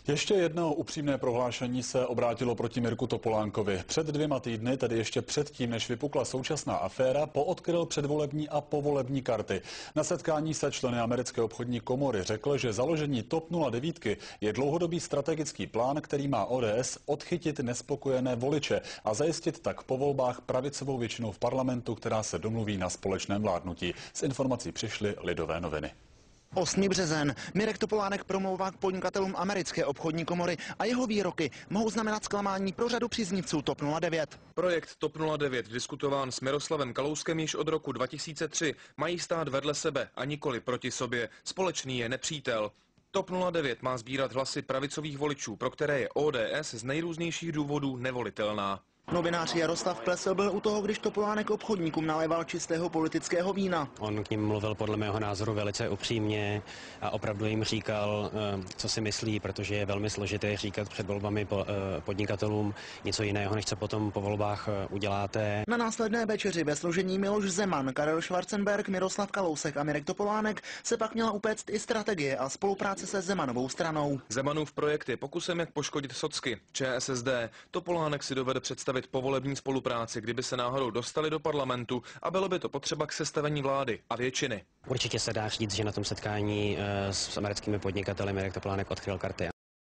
Ještě jedno upřímné prohlášení se obrátilo proti Mirku Topolánkovi. Před 2 týdny, tedy ještě předtím, než vypukla současná aféra, poodkryl předvolební a povolební karty. Na setkání se členy americké obchodní komory řekl, že založení TOP 09 je dlouhodobý strategický plán, který má ODS odchytit nespokojené voliče a zajistit tak po volbách pravicovou většinou v parlamentu, která se domluví na společném vládnutí. S informací přišly Lidové noviny. 8. březen. Mirek Topolánek promlouvá k podnikatelům americké obchodní komory a jeho výroky mohou znamenat zklamání pro řadu příznivců TOP 09. Projekt TOP 09, diskutován s Miroslavem Kalouskem již od roku 2003, mají stát vedle sebe a nikoli proti sobě. Společný je nepřítel. TOP 09 má sbírat hlasy pravicových voličů, pro které je ODS z nejrůznějších důvodů nevolitelná. Novinář Jaroslav Plesl byl u toho, když Topolánek obchodníkům naléval čistého politického vína. On k nim mluvil podle mého názoru velice upřímně a opravdu jim říkal, co si myslí, protože je velmi složité říkat před volbami podnikatelům něco jiného, než co potom po volbách uděláte. Na následné večeři ve složení Miloš Zeman, Karel Schwarzenberg, Miroslav Kalousek a Mirek Topolánek se pak měla upéct i strategie a spolupráce se Zemanovou stranou. Zemanův projekt je pokusem, jak poškodit socky, ČSSD. Topolánek si dovede představit povolební spolupráci, kdyby se náhodou dostali do parlamentu a bylo by to potřeba k sestavení vlády a většiny. Určitě se dá říct, že na tom setkání s americkými podnikateli Mirek Topolánek odkryl karty.